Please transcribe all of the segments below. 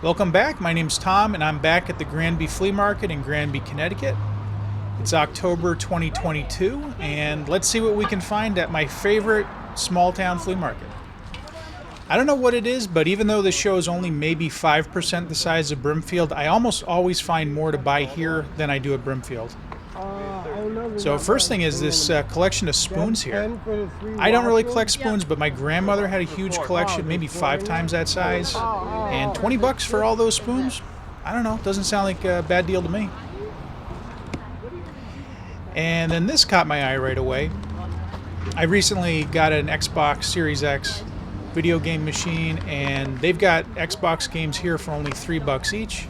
Welcome back. My name's Tom, and I'm back at the Granby Flea Market in Granby, Connecticut. It's October 2022, and let's see what we can find at my favorite small town flea market. I don't know what it is, but even though this show is only maybe 5% the size of Brimfield, I almost always find more to buy here than I do at Brimfield. So first thing is this collection of spoons here. I don't really collect spoons, but my grandmother had a huge collection, maybe 5 times that size. And 20 bucks for all those spoons? I don't know, doesn't sound like a bad deal to me. And then this caught my eye right away. I recently got an Xbox Series X video game machine, and they've got Xbox games here for only $3 each.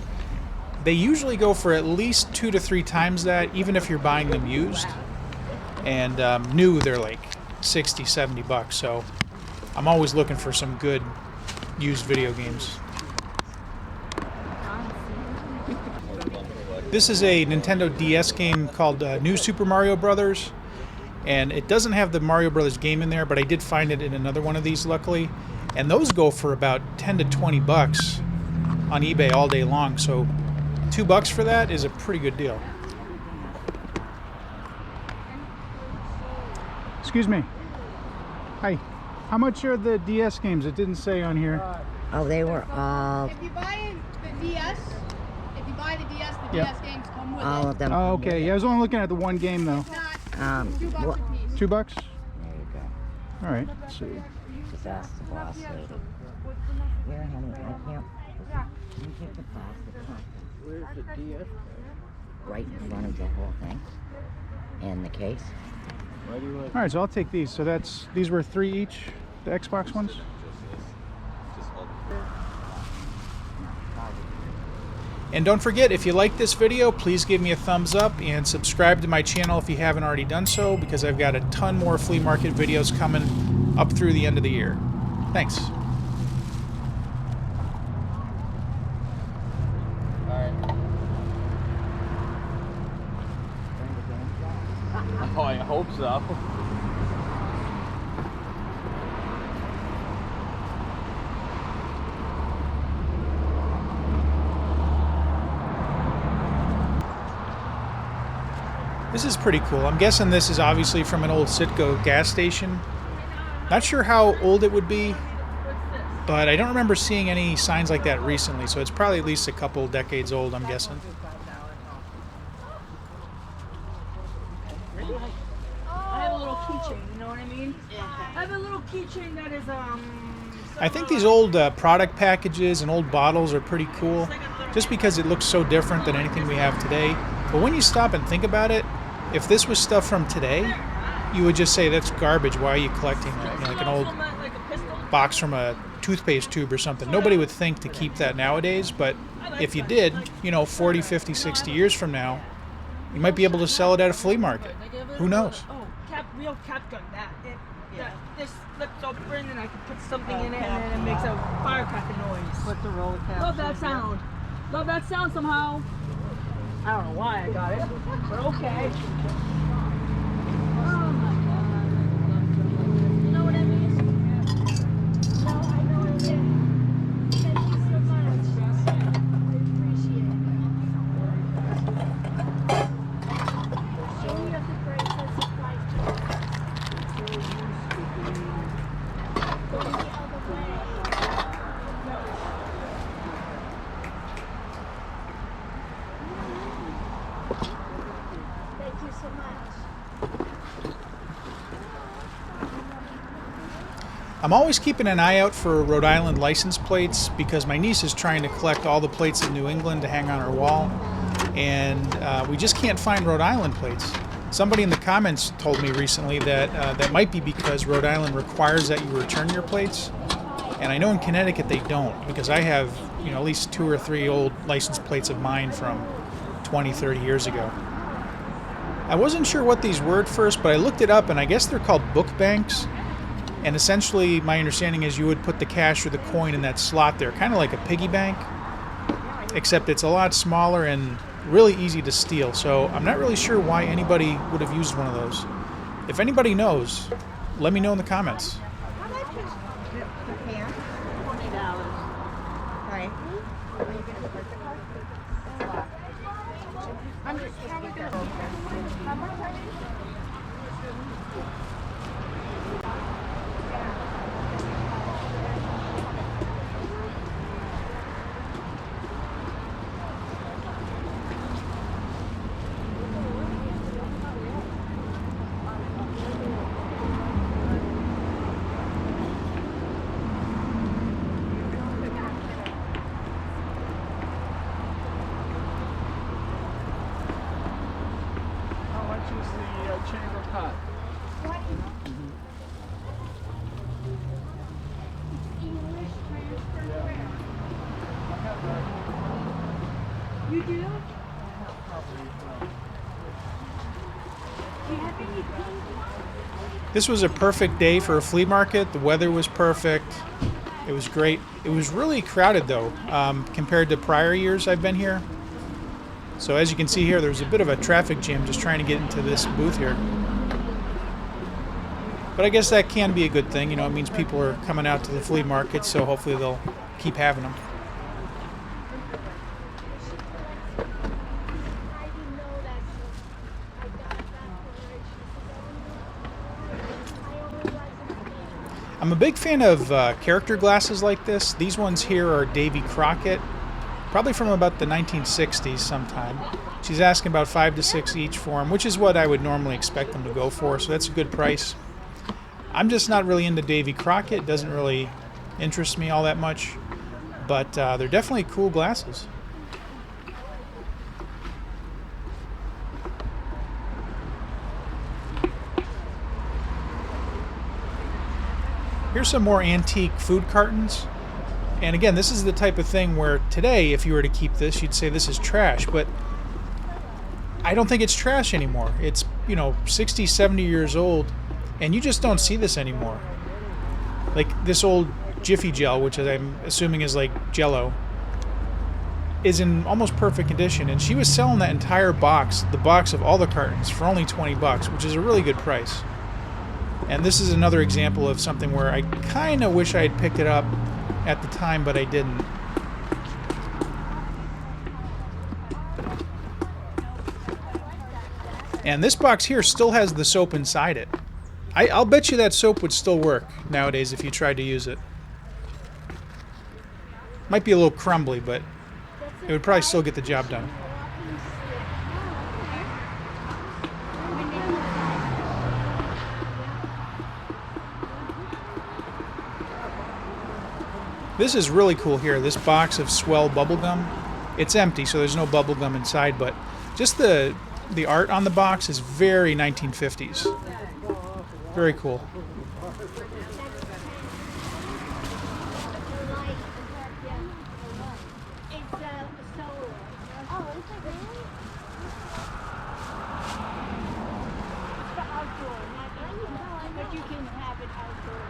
They usually go for at least 2 to 3 times that, even if you're buying them used. And new, they're like 60, 70 bucks. So I'm always looking for some good used video games. This is a Nintendo DS game called New Super Mario Brothers. And it doesn't have the Mario Brothers game in there, but I did find it in another one of these, luckily. And those go for about 10 to 20 bucks on eBay all day long. So $2 for that is a pretty good deal. Excuse me. Hi. How much are the DS games? It didn't say on here. Oh, they were all. If you buy the DS, the DS games come with All it. of them. Oh, okay. Yeah, I was only looking at the one game though. It's not $2 a piece. $2? There you go. All right. Let's see. Just ask the boss lady. Here, honey, I can't. You take the plastic one. Where's the DS? Right in front of the whole thing. And the case. Why do you want All right, so I'll take these. So these were 3 each, the Xbox ones. And don't forget, if you like this video, please give me a thumbs up and subscribe to my channel if you haven't already done so, because I've got a ton more flea market videos coming up through the end of the year. Thanks. Oh, I hope so. This is pretty cool. I'm guessing this is obviously from an old Citgo gas station. Not sure how old it would be, but I don't remember seeing any signs like that recently, so it's probably at least a couple decades old, I'm guessing. I have a little keychain, you know what I mean? I have a little keychain that is I think these old product packages and old bottles are pretty cool, just because it looks so different than anything we have today. But when you stop and think about it, if this was stuff from today, you would just say that's garbage. Why are you collecting that? You know, like an old box from a toothpaste tube or something. Nobody would think to keep that nowadays, but if you did, you know, 40, 50, 60 years from now, you might be able to sell it at a flea market. Who knows? Oh, real cap gun. This flips open and I can put something in it and then it makes a firecracker noise. Put the roller cap. Love that sound. Love that sound somehow. I don't know why I got it, but okay. Oh my God. You know what I mean? No, I know it is. Thank you so much. I appreciate it. Any of the bracelets apply to Go the other way. Thank you so much. I'm always keeping an eye out for Rhode Island license plates because my niece is trying to collect all the plates in New England to hang on her wall, and we just can't find Rhode Island plates. Somebody in the comments told me recently that that might be because Rhode Island requires that you return your plates, and I know in Connecticut they don't, because I have, you know, at least 2 or 3 old license plates of mine from 20, 30 years ago. I wasn't sure what these were at first, but I looked it up, and I guess they're called book banks. And essentially, my understanding is you would put the cash or the coin in that slot there, kind of like a piggy bank, except it's a lot smaller and really easy to steal. So I'm not really sure why anybody would have used one of those. If anybody knows, let me know in the comments. How much is the pan? $20. Right. I'm just trying to get how much are you? How much is the chamber pot? What is English transfer where? You do? Do you have any pink? This was a perfect day for a flea market. The weather was perfect. It was great. It was really crowded though, compared to prior years I've been here. So as you can see here, there's a bit of a traffic jam just trying to get into this booth here. But I guess that can be a good thing. You know, it means people are coming out to the flea market, so hopefully they'll keep having them. I didn't know that. I got that for I only like them. I'm a big fan of character glasses like this. These ones here are Davy Crockett, probably from about the 1960s sometime. She's asking about 5 to 6 each for them, which is what I would normally expect them to go for, so that's a good price. I'm just not really into Davy Crockett. It doesn't really interest me all that much, but they're definitely cool glasses. Here's some more antique food cartons. And again, this is the type of thing where today, if you were to keep this, you'd say this is trash, but I don't think it's trash anymore. It's, 60, 70 years old, and you just don't see this anymore. Like this old Jiffy Gel, which I'm assuming is like Jell-O, is in almost perfect condition, and she was selling that entire box, the box of all the cartons, for only $20, which is a really good price. And this is another example of something where I kind of wish I had picked it up at the time, but I didn't. And this box here still has the soap inside it. I'll bet you that soap would still work nowadays if you tried to use it. Might be a little crumbly, but it would probably still get the job done. This is really cool here, this box of Swell bubblegum. It's empty, so there's no bubblegum inside, but just the art on the box is very 1950s. Very cool. But you can have it outdoor.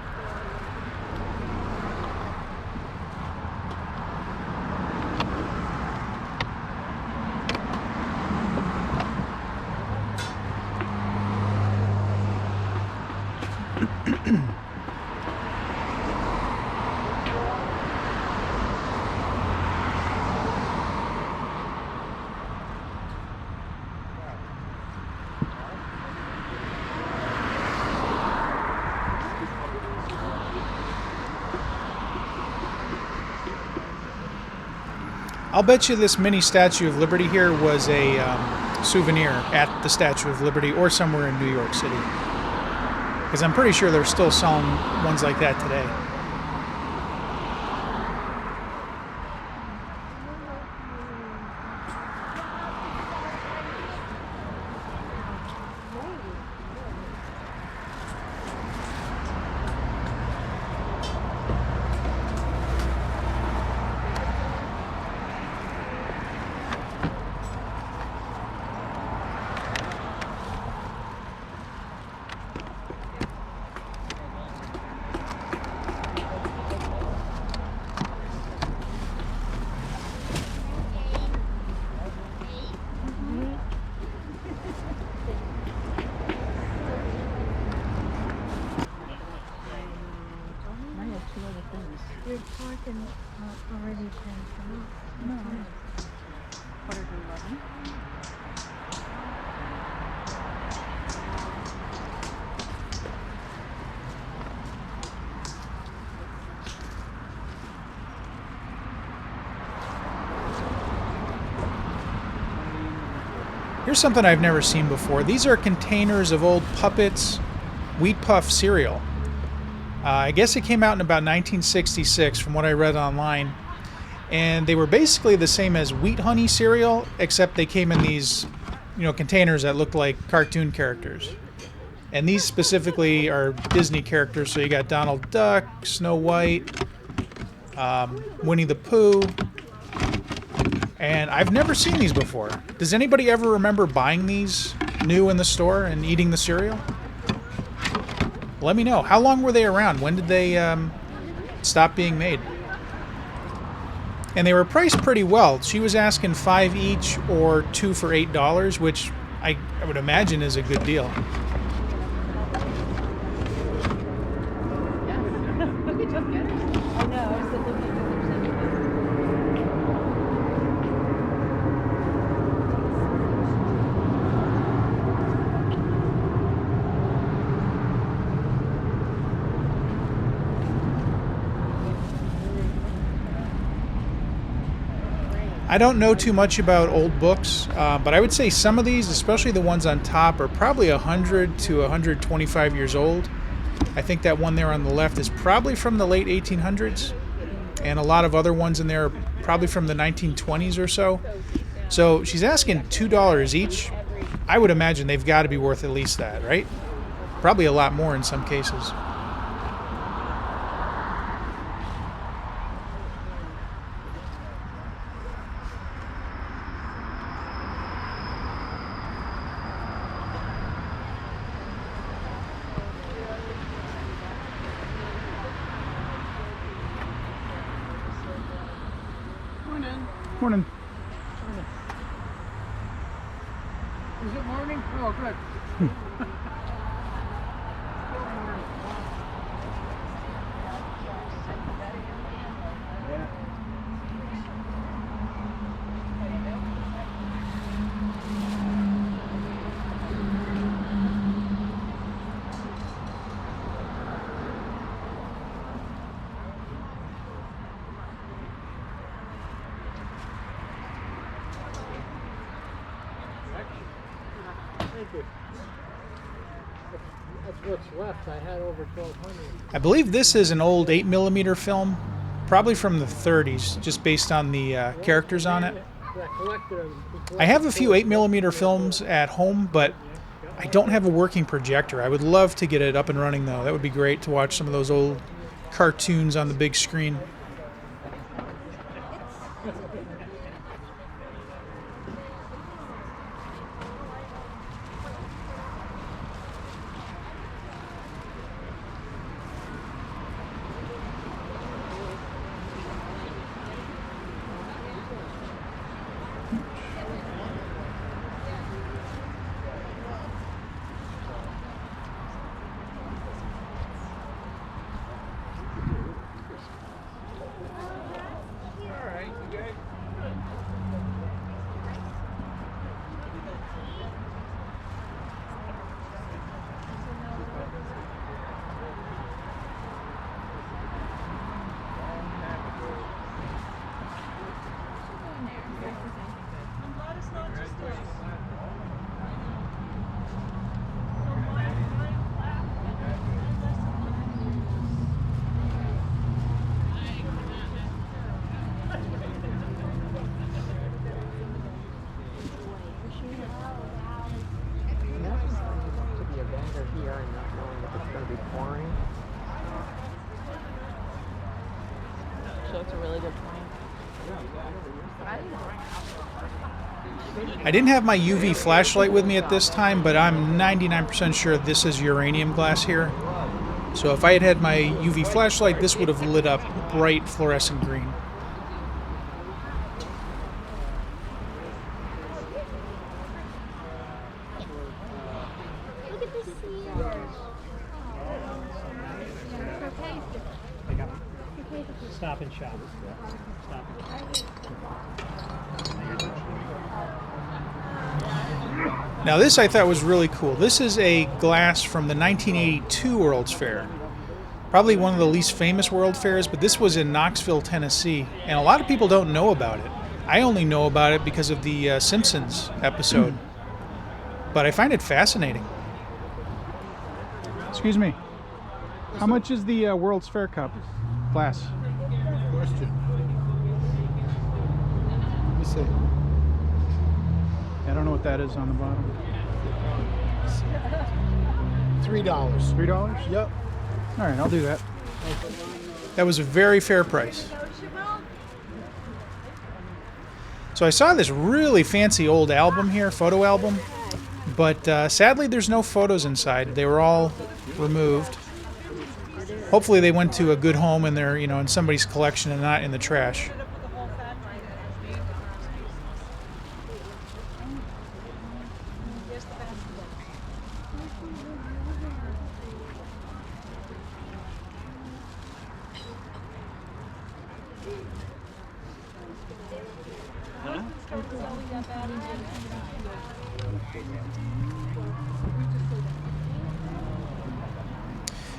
I'll bet you this mini Statue of Liberty here was a souvenir at the Statue of Liberty or somewhere in New York City. Because I'm pretty sure they're still selling ones like that today. Here's something I've never seen before. These are containers of old Puppets Wheat Puff cereal. I guess it came out in about 1966 from what I read online. And they were basically the same as Wheat Honey cereal, except they came in these, containers that looked like cartoon characters. And these specifically are Disney characters, so you got Donald Duck, Snow White, Winnie the Pooh. And I've never seen these before. Does anybody ever remember buying these new in the store and eating the cereal? Let me know. How long were they around? When did they stop being made? And they were priced pretty well. She was asking 5 each or 2 for $8, which I would imagine is a good deal. I know. I was looking at I don't know too much about old books, but I would say some of these, especially the ones on top, are probably 100 to 125 years old. I think that one there on the left is probably from the late 1800s, and a lot of other ones in there are probably from the 1920s or so. So she's asking $2 each. I would imagine they've got to be worth at least that, right? Probably a lot more in some cases. Morning. Is it morning? Oh, good. Thank you. That's what's left. I had over 1,200. I believe this is an old 8mm film, probably from the 30s, just based on the characters on it. I have a few 8mm films at home, but I don't have a working projector. I would love to get it up and running, though. That would be great to watch some of those old cartoons on the big screen. So it's a really good point. I didn't have my UV flashlight with me at this time, but I'm 99% sure this is uranium glass here. So if I had had my UV flashlight, this would have lit up bright fluorescent green. Look at this seal. Stop and shop. Stop and shop. Now this I thought was really cool. This is a glass from the 1982 World's Fair. Probably one of the least famous World Fairs, but this was in Knoxville, Tennessee. And a lot of people don't know about it. I only know about it because of the Simpsons episode but I find it fascinating. Excuse me. How much is the World's Fair Cup glass? Question. Let me see. I don't know what that is on the bottom. $3. $3? Yep. All right, I'll do that. That was a very fair price. So I saw this really fancy old album here, photo album, but sadly there's no photos inside. They were all removed. Hopefully they went to a good home and they're, you know, in somebody's collection and not in the trash.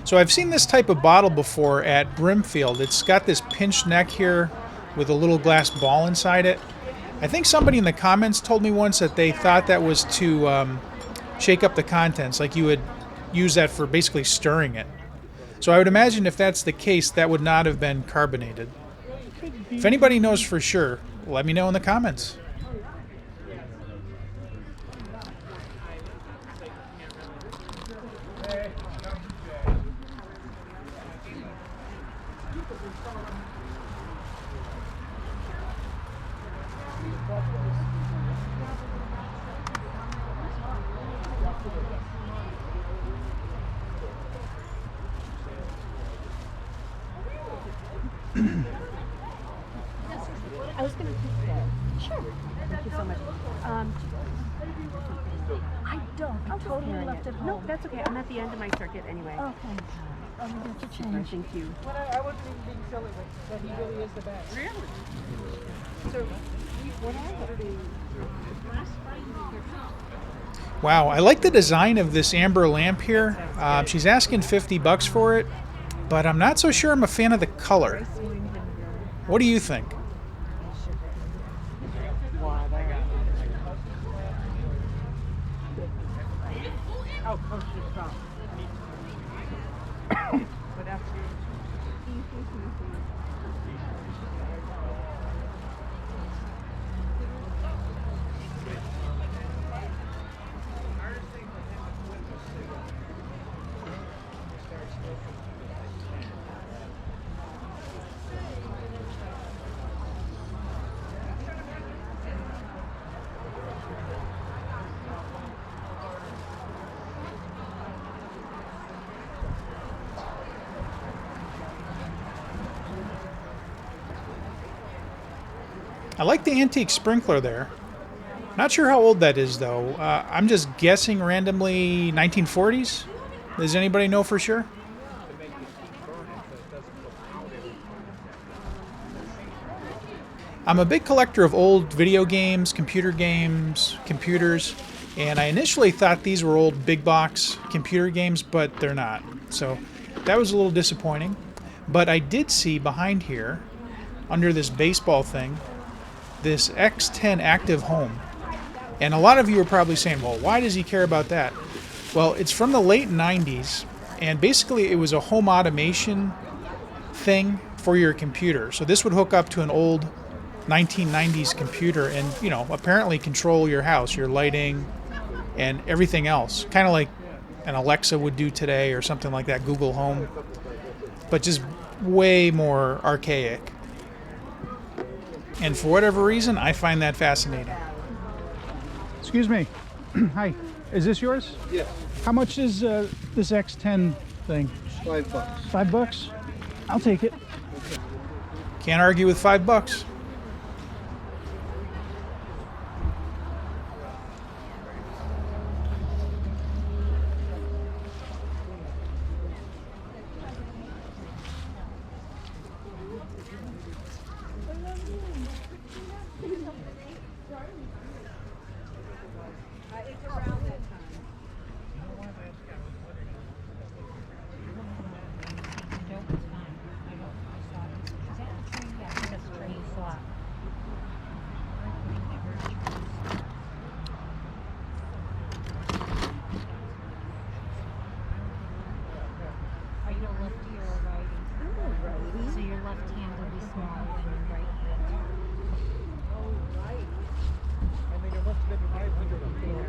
So I've seen this type of bottle before at Brimfield. It's got this pinched neck here with a little glass ball inside it. I think somebody in the comments told me once that they thought that was to shake up the contents, like you would use that for basically stirring it. So I would imagine if that's the case, that would not have been carbonated. If anybody knows for sure, let me know in the comments. I was going to keep that. Sure. Thank you so much. I don't. I totally left it home. No, that's okay. I'm at the end of my circuit anyway. Oh, thanks. I'm going to change. Thank you. I wasn't even being silly, but he really is the best. Really? So, what happened? Wow, I like the design of this amber lamp here. She's asking $50 for it, but I'm not so sure I'm a fan of the color. What do you think? I like the antique sprinkler there. Not sure how old that is, though. I'm just guessing randomly 1940s. Does anybody know for sure? I'm a big collector of old video games, computers, and I initially thought these were old big box computer games, but they're not. So that was a little disappointing. But I did see behind here, under this baseball thing, this X10 Active Home. And a lot of you are probably saying, well, why does he care about that? Well, it's from the late 90s, and basically it was a home automation thing for your computer. So this would hook up to an old 1990s computer and, you know, apparently control your house, your lighting, and everything else. Kind of like an Alexa would do today or something like that, Google Home. But just way more archaic. And for whatever reason, I find that fascinating. Excuse me. Hi. Is this yours? Yes. How much is this X10 thing? $5. $5? I'll take it. Can't argue with $5.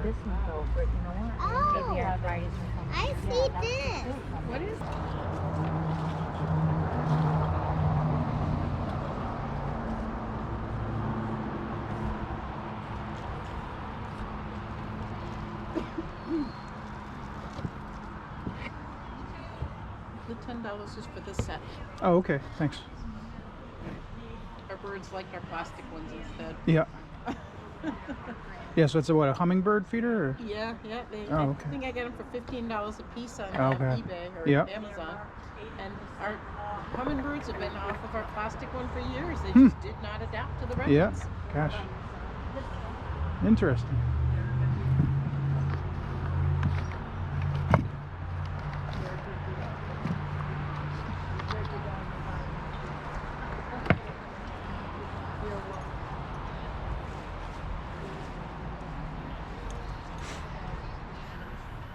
this one fell, but you know what? Oh, Maybe arthritis or something. I see this. What is? The $10 is for this set. Oh, okay. Thanks. Our birds like our plastic ones instead. Yeah. Yeah, so it's a hummingbird feeder? Or? Yeah. Oh, okay. I think I get them for $15 a piece on Okay. eBay or Yeah. Amazon. And our hummingbirds have been off of our plastic one for years. They Hmm. just did not adapt to the red Yeah. ones. Gosh. Interesting.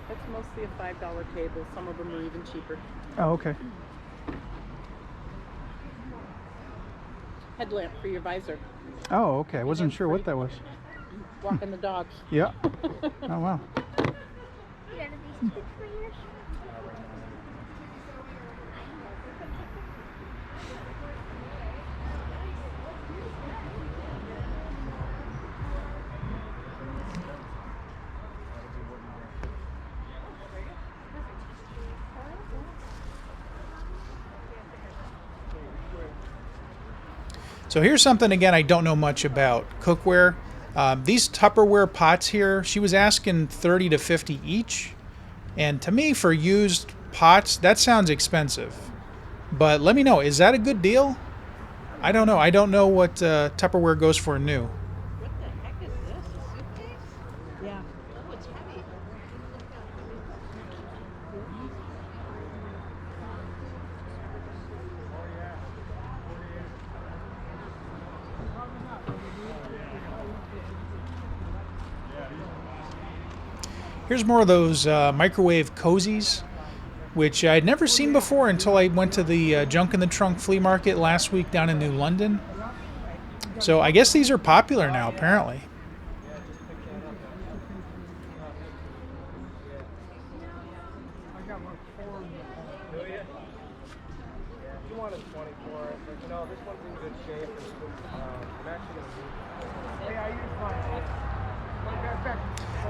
That's mostly a $5 table. Some of them are even cheaper. Oh, okay. Headlamp for your visor. Oh, okay. I wasn't sure what that was. Walking the dog. Yeah. Oh, wow. So here's something, again, I don't know much about cookware. These Tupperware pots here, she was asking 30 to 50 each. And to me, for used pots, that sounds expensive. But let me know, is that a good deal? I don't know. I don't know what Tupperware goes for new. What the heck is this? A suitcase? Yeah. Oh, it's heavy. Here's more of those microwave cozies, which I'd never seen before until I went to the Junk in the Trunk Flea Market last week down in New London. So I guess these are popular now, apparently. You wanted 24, but you know, this one's in good shape. I'm actually going to Hey, I use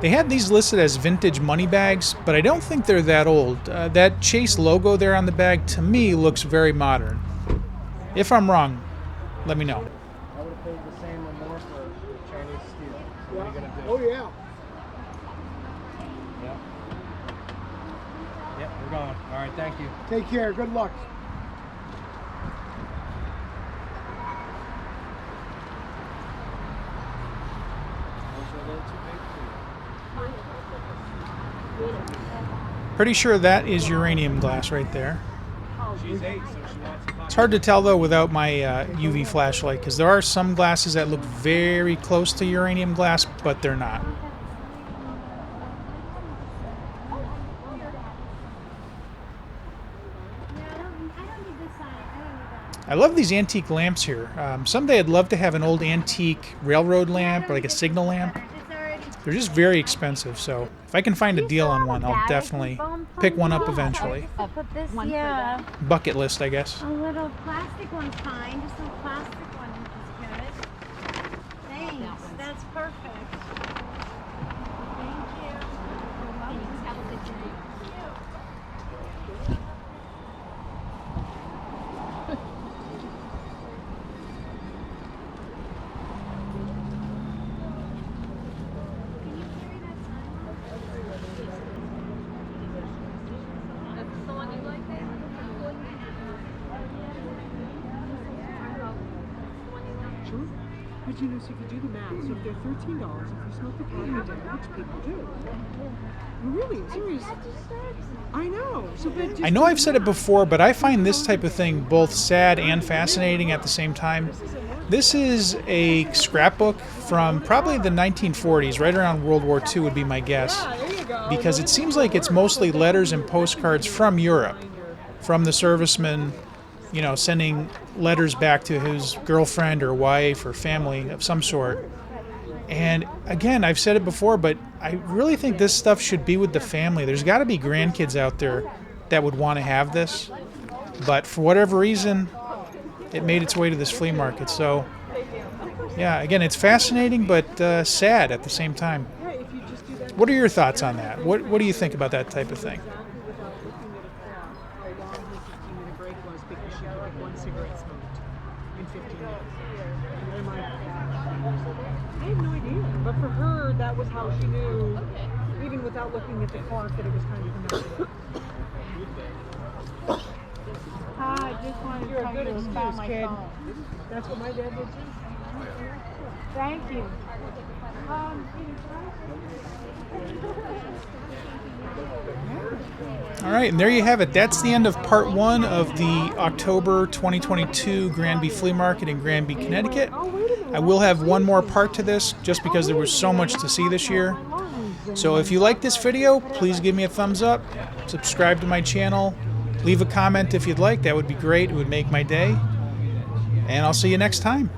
They had these listed as vintage money bags, but I don't think they're that old. That Chase logo there on the bag, to me, looks very modern. If I'm wrong, let me know. I would have paid the same or more for Chinese steel. So what are you going to do? Oh, yeah. Yep. Yep, we're going. All right, thank you. Take care. Good luck. Pretty sure that is uranium glass right there. She's 8, so she wants to It's hard to tell though without my UV flashlight, because there are some glasses that look very close to uranium glass, but they're not. I love these antique lamps here. Someday I'd love to have an old antique railroad lamp or like a signal lamp. They're just very expensive, so if I can find a deal on one, I'll definitely pick one up eventually. I'll put this, yeah. Bucket list, I guess. A little plastic one's fine. Just a plastic one is good. Thanks. That's perfect. Thank you. Have a good day. But you know, so if you do the math, so if they're $13, if you smoke a pot a day, which people do. Really, serious. I know. So, but just I know I've said it before, but I find this type of thing both sad and fascinating at the same time. This is a scrapbook from probably the 1940s, right around World War II would be my guess, because it seems like it's mostly letters and postcards from Europe, from the servicemen, you know, sending letters back to his girlfriend or wife or family of some sort. And again, I've said it before, but I really think this stuff should be with the family. There's got to be grandkids out there that would want to have this, but for whatever reason, it made its way to this flea market. So, yeah, again, it's fascinating, but sad at the same time. What are your thoughts on that? What do you think about that type of thing? I have no idea. But for her, that was how she knew, even without looking at the clock, that it was time to come out. Hi, I just wanted You're to a tell good you about excuse, my kid. phone. That's what my dad did too. Thank you. All right, and there you have it. That's the end of part 1 of the October 2022 Granby Flea Market in Granby, Connecticut. I will have one more part to this just because there was so much to see this year. So if you like this video, please give me a thumbs up, subscribe to my channel, leave a comment if you'd like. That would be great. It would make my day. And I'll see you next time.